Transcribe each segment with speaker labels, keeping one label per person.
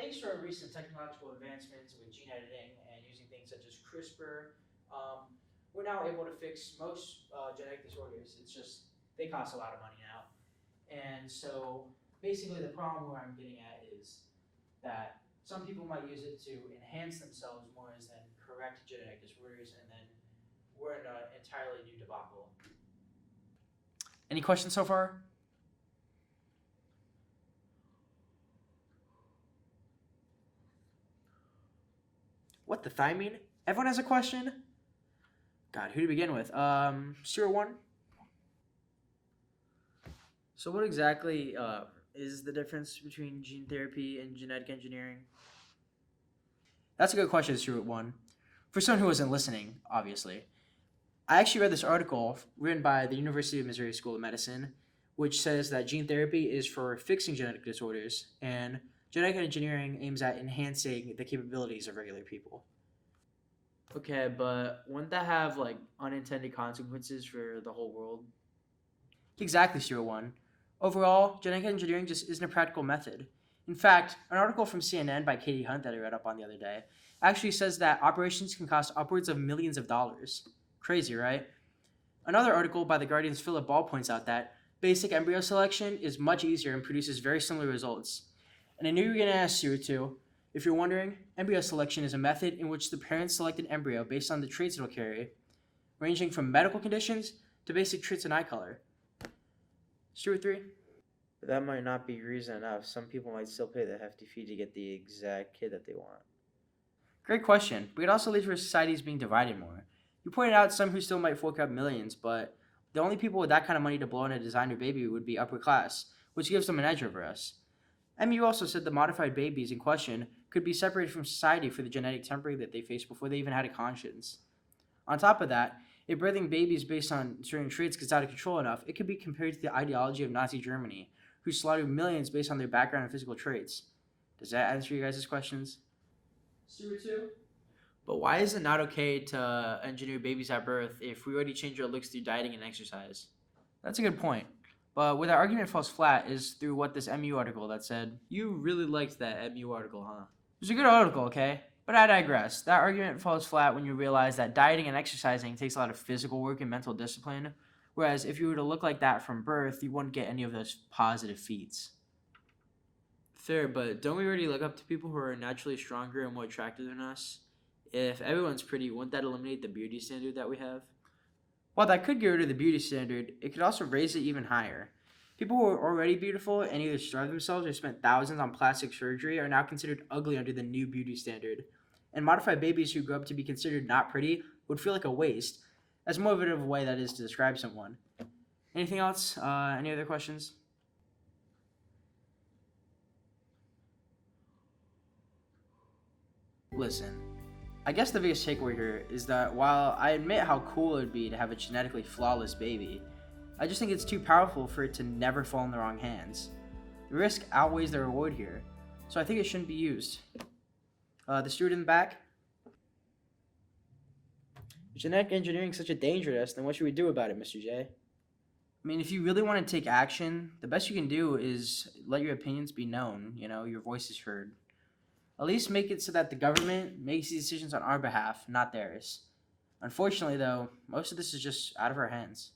Speaker 1: thanks to our recent technological advancements with gene editing and using things such as CRISPR, we're now able to fix most genetic disorders. It's just they cost a lot of money now. And so basically, the problem where I'm getting at is that some people might use it to enhance themselves more as than correct genetic disorders, and then we're in an entirely new debacle. Any questions so far? What the thymine? Everyone has a question? God, who to begin with? Stuart 1? So what exactly is the difference between gene therapy and genetic engineering? That's a good question, Stuart 1. For someone who wasn't listening, obviously. I actually read this article written by the University of Missouri School of Medicine, which says that gene therapy is for fixing genetic disorders, and genetic engineering aims at enhancing the capabilities of regular people. Okay, but wouldn't that have like unintended consequences for the whole world? Exactly, Stuart 1. Overall, genetic engineering just isn't a practical method. In fact, an article from CNN by Katie Hunt that I read up on the other day actually says that operations can cost upwards of millions of dollars. Crazy, right? Another article by The Guardian's Philip Ball points out that basic embryo selection is much easier and produces very similar results. And I knew you were going to ask Stuart too. If you're wondering, embryo selection is a method in which the parents select an embryo based on the traits it'll carry, ranging from medical conditions to basic traits in eye color. Stuart 3? But that might not be reason enough. Some people might still pay the hefty fee to get the exact kid that they want. Great question, but it also leads to societies being divided more. You pointed out some who still might fork out millions, but the only people with that kind of money to blow on a designer baby would be upper class, which gives them an edge over us. MU also said the modified babies in question could be separated from society for the genetic temperament that they faced before they even had a conscience. On top of that, if birthing babies based on certain traits gets out of control enough, it could be compared to the ideology of Nazi Germany, who slaughtered millions based on their background and physical traits. Does that answer you guys' questions? Stuart 2? But why is it not okay to engineer babies at birth if we already change our looks through dieting and exercise? That's a good point. But where that argument falls flat is through what this MU article that said, you really liked that MU article, huh? It was a good article, okay? But I digress. That argument falls flat when you realize that dieting and exercising takes a lot of physical work and mental discipline, whereas if you were to look like that from birth, you wouldn't get any of those positive feats. Fair, but don't we already look up to people who are naturally stronger and more attractive than us? If everyone's pretty, wouldn't that eliminate the beauty standard that we have? While that could get rid of the beauty standard, it could also raise it even higher. People who are already beautiful and either starve themselves or spent thousands on plastic surgery are now considered ugly under the new beauty standard. And modified babies who grow up to be considered not pretty would feel like a waste. That's more of a way that is to describe someone. Anything else? Any other questions? Listen, I guess the biggest takeaway here is that while I admit how cool it would be to have a genetically flawless baby, I just think it's too powerful for it to never fall in the wrong hands. The risk outweighs the reward here, so I think it shouldn't be used. The steward in the back? If genetic engineering is such a danger to us, then what should we do about it, Mr. J? I mean, if you really want to take action, the best you can do is let your opinions be known, your voice is heard. At least make it so that the government makes these decisions on our behalf, not theirs. Unfortunately, though, most of this is just out of our hands.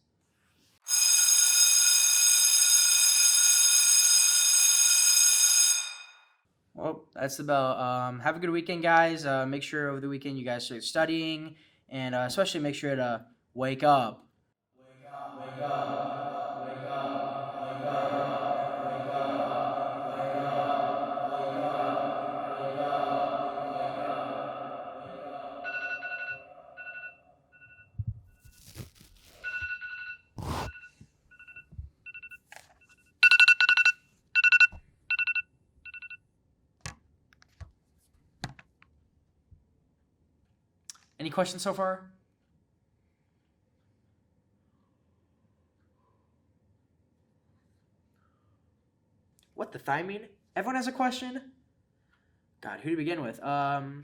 Speaker 1: Well, that's the bell. Have a good weekend, guys. Make sure over the weekend you guys start studying, and especially make sure to wake up. Wake up, wake up, wake up, wake up, wake up, wake up, wake up, wake up, wake up, wake up, wake up. Any questions so far? What the thymine? Everyone has a question? God, who to begin with? Sure,